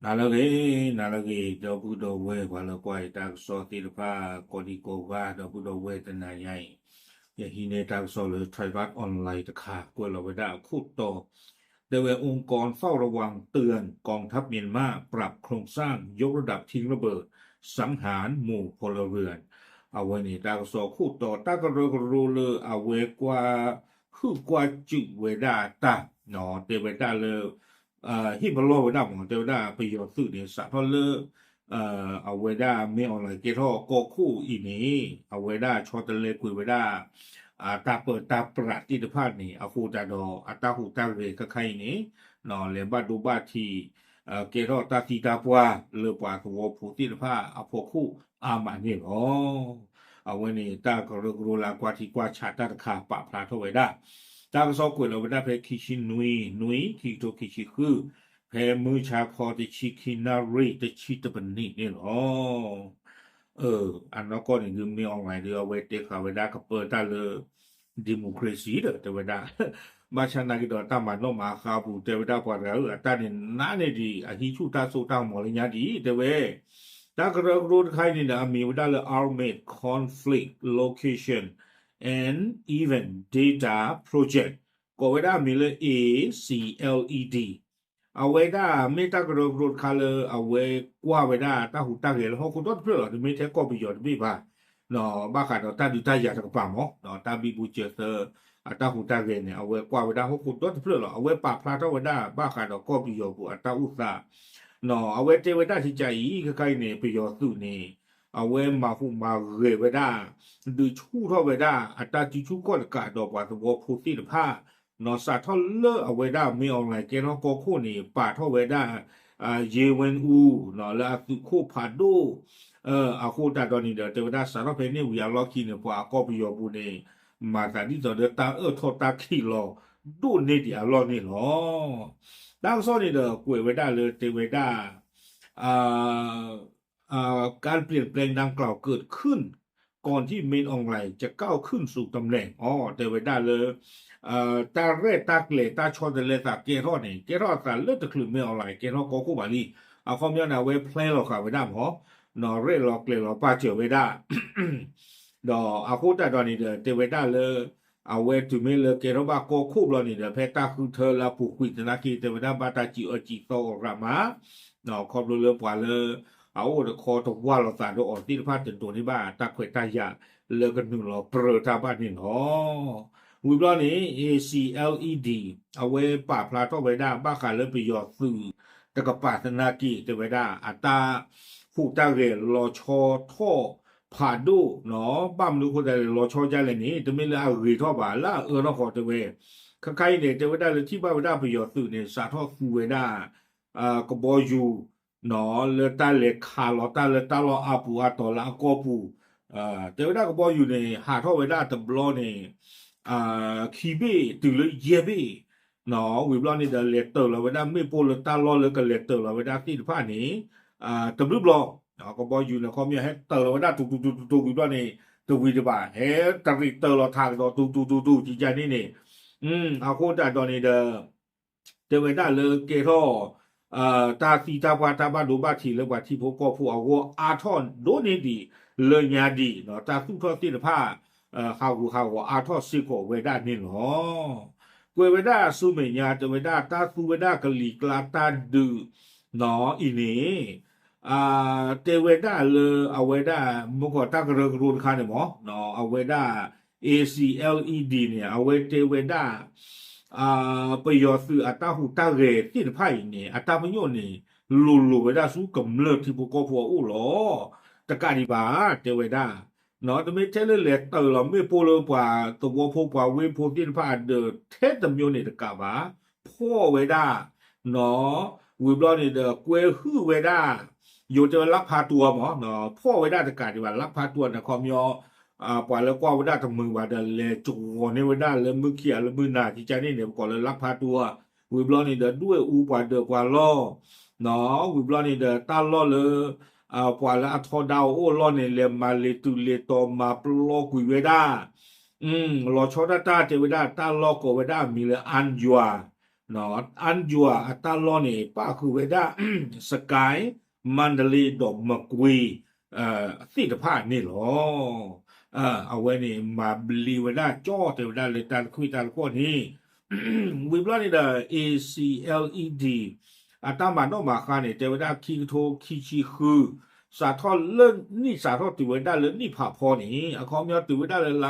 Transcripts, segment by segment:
Nalagi do budo we wala kwai tak so ti pa ko di ko wa do budo we ta na yai ya hi ne tak so leไทยรัฐออนไลน์ตะค่ะกวยเราไว้ได้คูดโตโดยองค์กรเฝ้าระวังเตือนกองทัพเมียนมาปรับโครงสร้างยกระดับทิ้งระเบิดสังหารหมู่พลเรือนเอาไว้นี่ตากโซคูดโตตากระรูเลเอาไว้กว่าคือกว่าจุเวดาตาเนาะเตเวดาเลย ฮิบโลเวดาของเทวดาไปยอสื่อเนี่ยสัตว์ทอเลเอาเวดาไม่ออนไลน์เกทอโกคู่อีนี้เอาเวดาชอตเลคุยเวดาตาเปิดตาประติภาพนี่เอาคูตาดออัตาหูตาเรก็ใครนี่นอเลบาดูบาทีเกทอตาตีตาปัวเลปวาตัวผู้ติภาพเอาพวกคู่อามานี่อ๋อเอาไว้นี่ตากรกรูลากว่าที่กว่าชาตาคาปะพลาทเวดา ตากสกุลเราไม่ได้เพคิชินุยคิโตคิชิคือเพมือชาคอติชิคินารีติชิตบันนี่นี่หรอเอออันนั้นก็อย่างยืมนี่ออนไลน์เดียวเวทีข่าวเวลากับเปิดตาเลยดิโมคราซีเด้อแต่เวลามาชนะกิดตามมันโนมาข่าวผู้แต่เวลาพอแล้วตาเนี่ยนั่นเองดีอาทิชูตาสู้ตามหมอเลยเนี่ยดีแต่เวตากระโดดใครนี่นะมีเวลาเลย armed conflict location and even data project ก็เวลามีเลย ACLED เอาไว้ได้ไม่ตากระโดดคาเลยเอาไว้กว่าไว้ได้ตาหูตาเห็นแล้วคุณต้องเพื่อไม่ใช่ก็ประโยชน์ไม่บ้าเนาะบ้าขาดตาดูตาอยากจะกระป๋าหมอเนาะตาบีบูเจอร์ตาหูตาเห็นเนี่ยเอาไว้กว่าไว้ได้คุณต้องเพื่อเอาไว้ปากพลาดเอาไว้ได้บ้าขาดก็ประโยชน์บุตาอุตสาနော်အဝဲတေဝဒတိကြကြီးခိုင်နေပြရောသူနေအဝဲမှာဟုမှာရေဝဒဒီချူတော့ဝဒအတတိချူကောကတော့ဘာတော့ဖို့တိတဖာနော်စာထောလအဝဲဒမေအွန်လိုင်းကေတော့ကိုခုနေပါထောဝဒရေဝင်ဦးနော်လာသူခုဖာဒိုအခုတတော်နေတဲ့တေဝဒစာတော့ဖဲနေဝီယာလော်ကီနေပွာကောပီယောဘူးနေမာတာဒီတော့တာထောတာခီလောဒိုနေဒီအလောနေလောดังโซนี่เด้อกวยเวดาเลยเตเวดาอ่าการเปลี่ยนแปลงดังกล่าวเกิดขึ้นก่อนที่เมนออนไลน์จะก้าวขึ้นสู่ตำแหน่งเตเวดาเลยตาเรตาเกลตาชอเดเลตาเกรอนี่เกรอตาเลือดคลืมเมนออนไลน์เกรอโกคูบาลีเอาความยาวนาเวเพลย์หรอกค่ะเวดาหมอนอเรหรอกเกลหรอปาเจเวดาดออาคูตาดอนี่เด้อเตเวดาเลยเอาเวทุเมเลเกรบาโกคูบลอนี่เดเพตาคือเธอลาผูกคุยตนาคีเตวดาบาตาจิอจิโตรามาเนาะคอบเลปวาเลเอาเดคอตกว่าเราสารโดออติพาตัวนี้บ้าตาเขยตายาเลกันหนึ่งเราเปรตาบ้านนี่เนาะวิบลอนี้ ACLED เอาไว้ป่าพลาโตไว้ได้บ้าขาเลไปยอดสื่อตะกปาตนาคีเตวดาอัตาผู้ตาเรลอชอท่อผ่าดูเนาะบ้ามรู้คนใดรอชอใจเลยนี่จะไม่ละเอาหรือท่อบาละเราขอเตเวใครเนี่ยเตเวได้เลยที่บ้านได้ประโยชน์สื่อเนี่ยสาทอคูเวด้ากบอยู่เนาะเลตาเลขาลอตาเลตาลออาปูอาตอละกอปูเตเวได้กบอยู่เนี่ยหาท่อเวด้าตบล้อเนี่ยคีเบตื่นเลยเยเบเนาะวิบล้อนี่เดเลตเตอร์เราเวด้าไม่โปลตาล้อเลยก็เลตเตอร์เราเวด้าที่ผ้านี้ตบลูกล้อก็บอกอยู่นะเขามีให้เตอร์เราได้ตุกอยู่ด้วยนี่ตัววิจารณ์เฮ้ตริเตอร์เราทางเราตุจีใจนี่นี่เอาโคตรตอนนี้เดี๋ยวได้เลยเกทอตาสีตาบาตาบาดูบาทีเลยว่าที่พวกก็ผู้เอาว่าอาทอนโดนี่ดีเลยญาดีเนาะตาสุทอติลผ้าเขาอาทอสิโกเวด้านี่เนาะกวยเวด้าสุเมียจะเวด้าตาสุเวด้ากะลีกลาตาดือเนาะอีนี่เตเวด้าเลยเอาเวด้ามุกตากระรูนคาเนี่ยหมอเนาะเอาเวด้า ACLED เนี่ยเอาเวเตเวด้าประโยชน์คืออัตราหูตาเรที่ไพ่เนี่ยอัตราประโยชน์นี่ลุเวด้าสู้กับเลิศที่พวกก็พวกอู้หรอตะการดีบ้าเตเวด้าเนาะแต่ไม่ใช่เลยแหละเตอเราไม่โปรเลยกว่าตัวพวกกว่าเวโพที่ไพ่เดอเทสตำโยนี่ตะกาบ้าพ่อเวด้าเนาะวิบลอนี่เดอเกวฮือเวด้าอยู่จะลักพาตัวหมอเนาะพ่อไว้ได้ตะการดีว่าลักพาตัวนะคอมยอปล่อยแล้วก็ไว้ได้ทั้งมือว่าเดเลยจูเนี่ยไว้ได้เลยมือเขี่ยแล้วมือหน้าที่ใจนี่เนี่ยก่อนเลยลักพาตัววิบลอนี่เดด้วยอูปล่อยเดกว่าล่อเนาะวิบลอนี่เดตาล่อเลยปล่อยแล้วอัทอดาวโอ้ล่อเนี่ยเลยมาเลตุเลตอมาปลอกุยไว้ได้รอชอตาเจไว้ได้ตาล่อก็ไว้ได้มีเลยอันยัว เนาะอันจัวอัตลอนี่ป้าคือเวดา สกายมันเดลีดอกมะกุยสิทธิภาพนี่หรอเอาไว้นี่มาบลีเวดาจ่อเทวดาเลยตานคุยตานข้อนี้ วิบลานี่ดา ACLED อาตามานนอกมาคาเนี่ยเทวดาคิงโทคิชิคือสาทอเล่นนี่สาทอติเวดาเลยนี่ผ่าพอนี่อะคอมยอติเวดาเลยล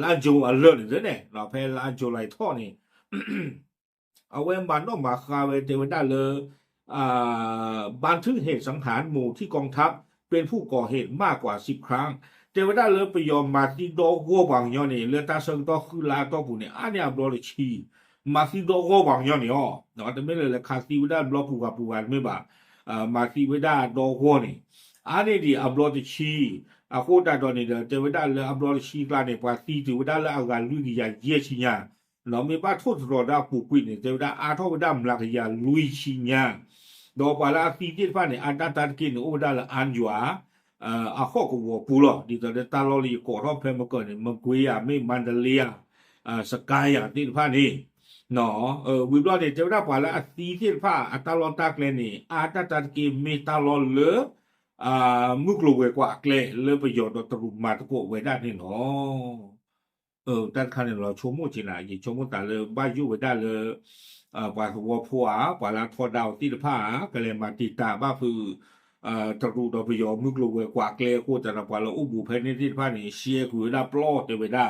าโจอะเลิศเนี่ยเราเพลลาโจไลท่อนี่ เอาไว้บานนอกมาคาเวเทวดาเลยบันทึกเหตุสังหารหมู่ที่กองทัพเป็นผู้ก่อเหตุมากกว่า10 ครั้งเทวดาเลยไปยอมมาที่โดโกบางยอนี่เลือตาเซิงต่อคือลาต่อผู้เนี่ยอันเนี้ยบลอเลยชีมาที่โดโกบางยอนี่อ๋อเนาะแต่ไม่เลยคาซีเวดาบลอผู้กับผู้กันไม่บ่ามาที่เวดาโดโกนี่อันนี้ดีอับลอจะชีโคตรตอนนี้เทวดาเลยอับลอชีกลาเนี่ยกว่าที่เทวดาเลยเอาการลุยยาเยี่ยชิญาเราไม่ป้าโทษรอดาปูกุยเนี่ยเทวดาอาทวดามลักยาลุยชิญาดอกปลาที่ที่ฟ้าเนี่ยอันตัดกินโอดาละอันจัวข้อกูปูหรอดีแต่ตาลอลีก่อรอบเพลมาเกิดเนี่ยมันกุยไม่มันเดลียสกายที่ฟ้านี่เนาะวิบลอเนี่ยเจ้าได้ปลาที่ที่ฟ้าตาลอตากเลนี่ตัดกินมีตาลอเลมุกลูเวกว่าเกลเลประโยชน์ตรุมาตะโกเวได้นี่เนาะ但看见了çoğu进来，也çoğu打了把油为打了，把我破把它拖到地的ผ้าก็เลยมาติดตามว่าคือตรูดอพยอมึกลูกกว่าเกลโคแต่ละว่าเราอุบุเพนที่ผ้านี่เชียคือได้ปลอดเตเวดา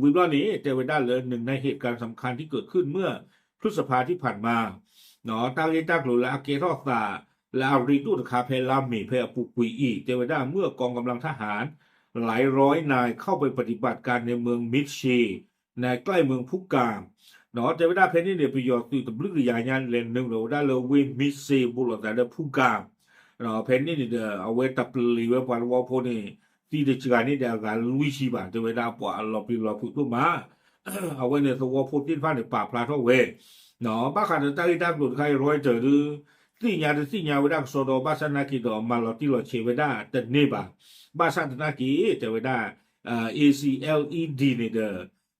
วิบลานี้เตเวดาเลยหนึ่งในเหตุการณ์สำคัญที่เกิดขึ้นเมื่อพฤษภาที่ผ่านมาเนาะตาเกตักหรืออาเกรอสตาและอาริตุตคาเพลามีเพอปุกุยอีเตเวดาเมื่อกองกำลังทหารหลายร้อยนายเข้าไปปฏิบัติการในเมืองมิดชีในใกล้เมืองพุกามเนาะเทวดาเพนนี่เนี่ยประโยชน์ตบลึกยาญาเลนหนึ่งเราได้เลยวิมิดซีบุรุษแต่เดพุกามเนาะเพนนี่เนี่ยเอาไว้ตับลีไว้ปานว่าพวกนี้ที่เด็กชายนี่เดี๋ยวการลุยชีบะเทวดาปว่าเราไปเราพูดตัวมาเอาไว้เนี่ยตัวพวกที่ฟ้าเนี่ยป่าพลาทเอาไว้เนาะบ้าขันตั้งที่ตั้งหลุดใครร้อยเจอหรือสิ่งยาเวดาโซโดบ้าสนากิดอมาเราที่เราเชเวดาแต่เนี่ยบ่าบ้าสันตนากีเทวดาACLED นี่เด้อ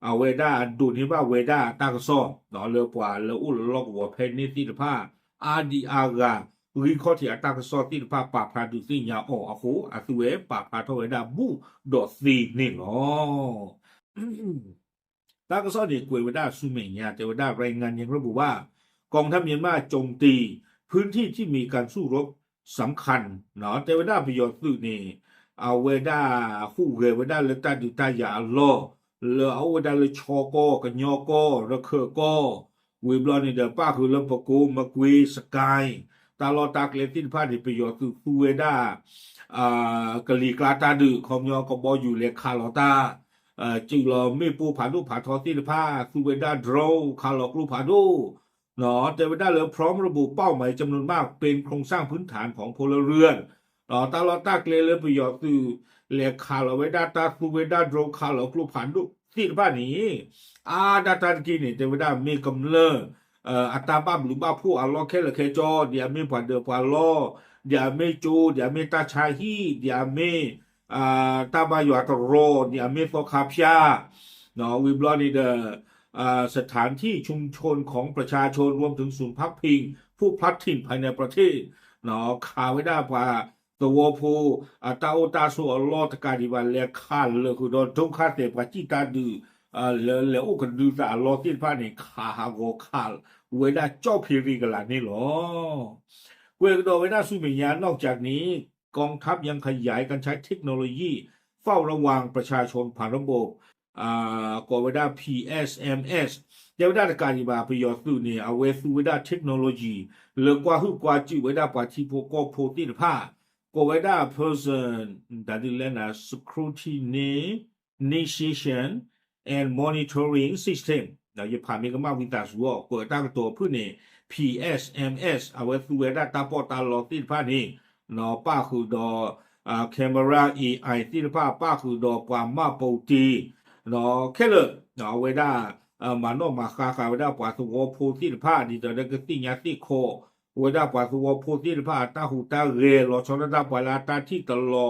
เอาเวดาดูนี่ว่าเวดาตากซอเนาะเลือกว่าแล้วอุลลอกว่าเพนนี่ที่ผ้าอาดีอาการีคอที่ตากซอที่ผ้าปาพาดูสิญาออกโหอสุเวปาพาทเวดาบูดอซีนี่เนาะตากซอนี่กวยเวดาสุเมญาเทวดารายงานยังระบุว่ากองทัพเมียนมาโจมตีพื้นที่ที่มีการสู้รบสำคัญเนาะเทวดาประโยชน์สื่อนี่เอาเวดาคู่เวดาเลตาดิตายาลอเลเอาเวดาเลชอโกกันยอโกระเคอโกวิบลอนี่เดป้าคือเลปโกมะกวีสกายตาลอตากเลตินพาดิประโยชน์คือคูเวดากะลีกลาตาดือคอมยอกบอยู่เลคาลอตาจึงเราไม่ปูผาดูผาทอตินผ้าคูเวดาโดรคาลอกลูผาดูเนาะเทวดาเลยพร้อมระบุเป้าหมายจำนวนมากเป็นโครงสร้างพื้นฐานของพลเรือนตาลอตาเกลเลยประโยชน์คือเลคาลเวดาตาคูเวดาโดรคาลอกลูผาดูที่บ้านนี้ดาตากินเนี่ยเทวดามีกำเนิดอัตตาบ้าหรือบ้าผู้อัลลอฮ์แค่ละแค่จอเดี๋ยวไม่ผ่านเดือผ่านล้อเดี๋ยวไม่จูเดี๋ยวไม่ตาชาฮีเดี๋ยวไม่ตาบาอยู่อัตโรเดี๋ยวไม่ฟอคาพยาเนาะวิบลอนี่เดสถานที่ชุมชนของประชาชนรวมถึงศูนย์พักพิงผู้พลัดถิ่นภายในประเทศเนาะข่าวไว้ได้ว่าตัวผู้ตาโอตาสูอัลลอฮ์ตะการดิวันเลียข้าเลยคือโดนทุกข้าเตะปะจิตาดือแล้วอุกดูแต่อัลลอฮ์ที่พานี่ข้าหากข้าเวลาเจ้าพิริกันละนี่หรอเวลาโดยเวลาสุมิญานอกจากนี้กองทัพยังขยายการใช้เทคโนโลยีเฝ้าระวังประชาชนผ่านระบบก็เวลา PSMS เดี๋ยวได้การที่มาประโยชน์ตัวนี้เอาไว้สู่เวลาเทคโนโลยีเลือกว่าคือกว่าจีเวลาปฏิบัติก็โพธิภาพก็เวลา person ดัดเล่นนะ scrutinization and monitoring system เราจะผ่านมีกรรมวิตาสัวก็ตั้งตัวเพื่อเนี่ย PSMS เอาไว้สู่เวลาตาปอตาลอติภาพนี้เนาะป้าคือดอcamera AI ที่ป้าคือดอความมาปูตีเนาะแค่เลยเนาะเวลามาโนมาคาเวลาปาสุโอโพธิภาพดีแต่เด็กติญาติโคเวลาปาสุโอโพธิภาพตาหูตาเรลอชนดาปลาตาที่ตลอ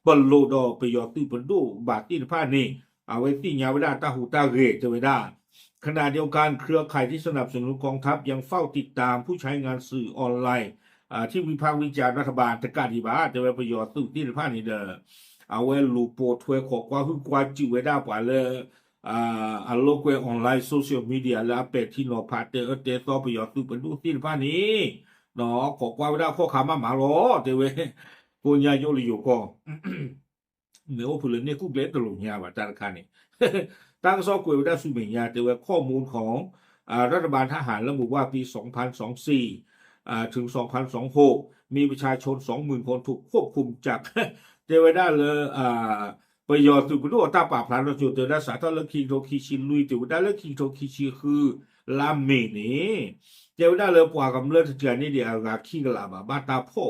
บรรลุดอประโยชน์ที่บรรลุบาติภาพนี่เอาไว้ติญาเวลาตาหูตาเรจะเวลา ขณะเดียวกันเครือข่ายที่สนับสนุนกองทัพยังเฝ้าติดตามผู้ใช้งานสื่อออนไลน์ที่วิพากษ์วิจารณ์รัฐบาลตะการที่บ้าจะไปประโยชน์สุดที่ผ่านนี้เด้อเอาไว้ลูปโปถวยขอกว่าคือกว่าจิไว้ได้กว่าเลยโลกเวออนไลน์โซเชียลมีเดียและเป็ดที่นอพาเตอร์เตต่อประโยชน์สุดเป็นดูที่ผ่านนี้เนาะขอกว่าไว้ได้ข้อขามาหมาล้อเดี๋ยวเว้ยปุญญาโยลิโยก็เนื้อผู้เล่นเนี่ยกูเล่นตลกเนี่ยว่าจารคันนี่ตั้งซอกเวลได้สุเมียเดี๋ยวข้อมูลของรัฐบาลทหารระบุว่าปี2024ถึง2026มีประชาชน 20,000 คนถูกควบคุมจากเทวดาเลยประโยชน์สุดด้วยตาป่าพลานจุดเดือดสาธารณคิงโทคิชิลุยเทวดาเลือกคิงโทคิชิคือลาเมนี่เทวดาเลยกว่ากับเลือกเถื่อนนี่เดียวกับขี้กลาบ้าตาพ่อ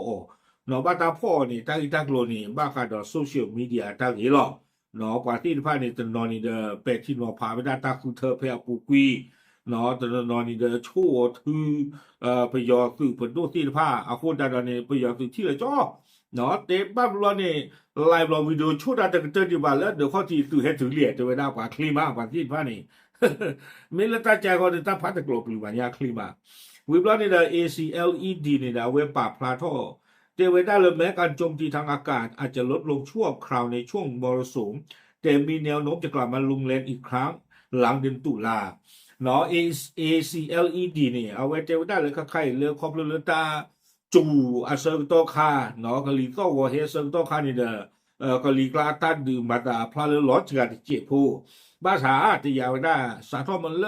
เนาะบ้าตาพ่อนี่ตั้งอีตั้งโลนี่บ้าขาดโซเชียลมีเดียตั้งอีหรอเนาะกว่าที่ผ่านนี่ตนนนี่เดเป็ดที่นอพาไปได้ตาคือเธอพยาปูกีเนาะตนนนี่เดชั่วถือประโยชน์คือผลดูที่ผ้าอาคุณดานี่ประโยชน์คือที่ละจ้อเนาะเตะบ้าบลอนี่ไลฟ์ลองวิดีโอชุดนั้นจะดีบ้านแล้วเดี๋ยวข้อที่สื่อให้ถึงเหลี่ยจะไปได้กว่าคลีมากว่าที่ผ้านี่มีละตาใจเขาจะตั้งพัดตะกลบหรือว่ายาคลีมาวิบลอนี่เด ACLED นี่นะเว็บปราบพลาท่อเตเวด้าเลยแม้การโจมตีทางอากาศอาจจะลดลงชั่วคราวในช่วงมรสุมแต่มีแนวโน้มจะกลับมารุนแรงอีกครั้งหลังเดือนตุลาเนาะ ACLED นี่เอาไว้เตเวด้าเลยค่ายเรือคอปเรือตาจูอาเซอร์โตคาเนาะกะลีก็วอเฮเซอร์โตคานี่เด้อกะลีกลาตัดดื่มมาตาพลาเรือลอดจากเจ็บผู้ภาษาที่ยาวได้สาทอมันเล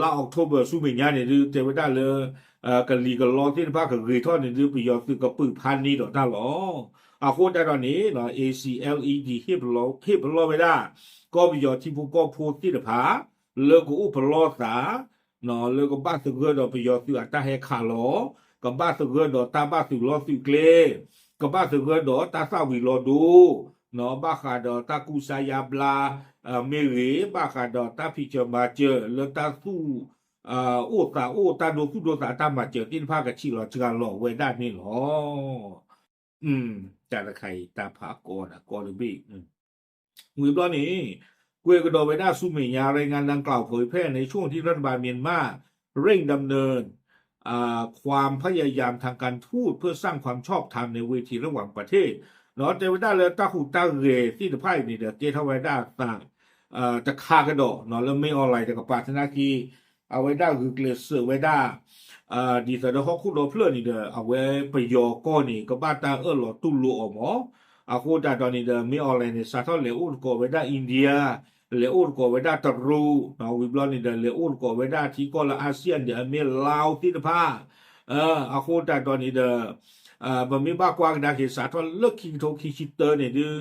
ลาออกโทเบอร์สู้ไม่ยากเนี่ยหรือเตเวด้าเลยกันลีกันล้อที่ภาคเกยทอดเนี่ยหรือประโยชน์คือกระปือพันนี้ดอกได้หรอโคตรตอนนี้เนาะ ACLED ฮิบล้อไม่ได้ก็ประโยชน์ที่ผู้ก็พูดที่เดือผาเลิกกูอุปล้อสาเนาะเลิกก็บ้าสึกเกิดดอกประโยชน์คืออัตราให้ขาล้อกับบ้าสึกเกิดดอกตาบ้าสึกล้อสึกเกลกับบ้าสึกเกิดดอกตาสาวิล้อดูเนาะบ้าขาดอกตากุสายาบลาเมรีบ้าขาดอกตาพิจมาเจอเลือตาสู้โอ้ตาโดสู้โดสาตามาเจอที่ภาคกะชิหรอจกันหลอกไว้ได้นี่หรออืมจาระไข่ตาผากอนกอหรือบี้มือตอนนี้เกวกระโดดไปหน้าสุเมียรายงานดังกล่าวเผยแพร่ในช่วงที่รัฐบาลเมียนมาเร่งดำเนินความพยายามทางการทูตเพื่อสร้างความชอบธรรมในเวทีระหว่างประเทศเนาะเทวดาเลยตาหูตาเรที่จะไพ่นี่เดี๋ยวเจทวดาต่างจะคากระโดดเนาะแล้วไม่ออนไลน์แต่กับปาธนาคีเอาไว้ได้คือเกลเสือไว้ได้ดีแต่เดี๋ยวเขาคุดรอเพลินนี่เด้อเอาไว้ไปยอก้อนนี่ก็บ้านตาหลอตุ้ลูออกหมออาคูดาตอนนี้เด้อไม่ออนไลน์เนี่ยสาทอเลอุนก็ไว้ได้อินเดียเลอุนก็ไว้ได้ตะรูเนาะวิบลอนนี่เด้อเลอุนก็ไว้ได้ที่ก็ละอาเซียนเดี๋ยวมีลาวที่ผ้าอาคูดาตอนนี้เด้อบะมีบ้ากวางดาเกสาทอเลิกคิงโทคิชิเตอร์เนี่ยดื้อ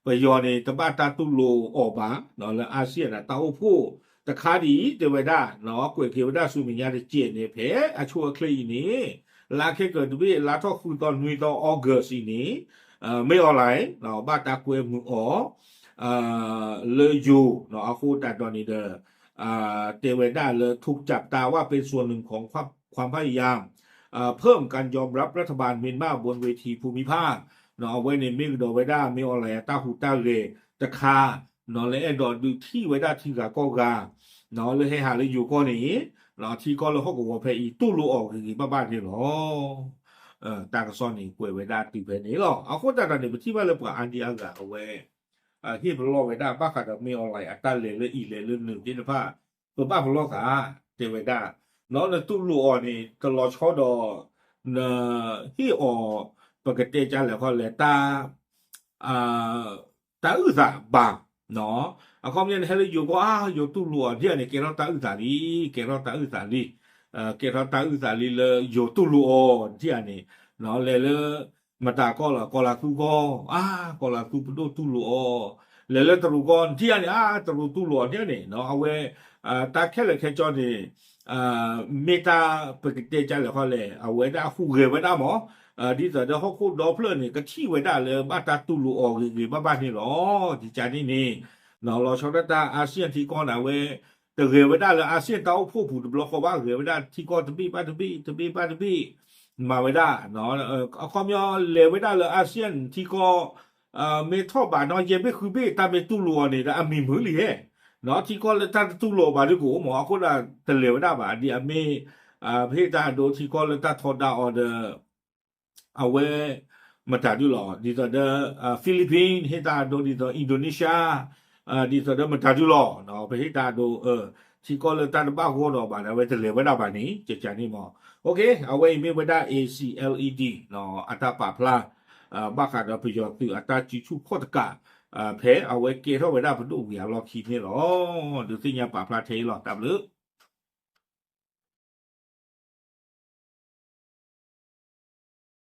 ไปยอเนี่ยตะบ้านตาตุ้ลูออกมาเนาะแล้วอาเซียนอ่ะตาโอ้ผู้ตะคาดีเดวดาเนาะกวยเกวดาสุมิญญาเจเนี่ยเพอชัวคลีนี่ลาเคเกิดวิลาทอคูตอนนุยตอออกัสนี่ไม่ออนไลน์เนาะบ้าตากวยมืออ๋อเลยอยู่เนาะอาคูตาตอนนี้เด้อเทวดาเลยถูกจับตาว่าเป็นส่วนหนึ่งของความพยายามเพิ่มการยอมรับรัฐบาลเมียนมาบนเวทีภูมิภาคเนาะเอาไว้ในมิกโดไว้ได้ไม่ออนไลน์ตาหูตาเรตะคาเนาะและไอ้ดอดูที่ไว้ได้ที่กาก็กาเนาะเลยให้หาเลยอยู่ก็นี้เนาะที่ก็เลยเขาก็ว่าเพอีตู้รู้ออกคือบ้าๆนี่หรอตากซ้อนนี่กวยไว้ได้ตีเพนี่หรอเอาคนตาตอนนี้ที่ว่าเลยปะอันดีอากาเอาไว้ที่พลอไว้ได้บ้าขัดไม่ออนไลน์อัตราเลยอีเลยหนึ่งที่นะพ่าตัวบ้าพลอสาเจไว้ได้เนาะในตู้รู้ออกนี่ตลอดช่อดอเนาะที่ออกปกติจะแล้วก็เลยอ่าตาอึดาบางเนาะเขาเนี่ยให้เลยอยู่ก็อยู่ตู้รัวที่อันนี้เกล้าตาอึดาลีเกล้าตาอึดาลีเกล้าตาอึดาลีเลยอยู่ตู้รัวที่อันนี้เนาะเลยมาตาก็ละตู้ก็ก็ละตู้รัวเลยตรูก็ที่อันนี้ตรูตู้รัวที่อันนี้เนาะเอาไว้ตาแค่เลยแค่จอนี่เมตาปกติจะแล้วก็เลยเอาไว้ได้คู่เกไว้ได้หมอดีแต่เดี๋ยวเขาพูดล้อเพลินนี่ก็ชี้ไว้ได้เลยบ้านตาตุลูออกหรือบ้านนี่หรอที่ใจนี่เนาะเราชอบตาอาเซียนที่ก้อนเอาไว้แต่เกไว้ได้เลยอาเซียนเต้าผู้ผูกบล็อกเขาว่าเกไว้ได้ที่ก้อนทบีบ้านทบีมาไว้ได้เนาะเอาความยอเลวไว้ได้เลยอาเซียนที่ก็เมทัลบาทเนาะเย็นไม่คือเบ้ตาเมตุลัวนี่นะมีมือหรือ နော်ဒီကောလက်တာတူလောပါဒီကိုမောအခုလာတလေဝဒပါဒီအမေဖေးတာဒိုဒီကောလက်တာထော်တာအော်ဒါအဝဲမတာဒူလောဒီတော့ဖိလစ်ပင်းဟေတာဒိုဒီတော့အင်ဒိုနီးရှားဒီတော့မတာဒူလောနော်ဖေးတာဒိုဒီကောလက်တာဘာဟောတော့ပါလဲဝဲတလေဝဒပါနီကြကြနေမောโอเคအဝဲမေဝဒ ACLED နော်အတာပါဖလားဘာခါတော့ပြရောသူအတာချီချူဖော့တကဖဲအဝဲကေတော့ဝဒဘဒူဝီလော်ခီနေလောဒီစညာပါဖလားသေးလောတပ်လို့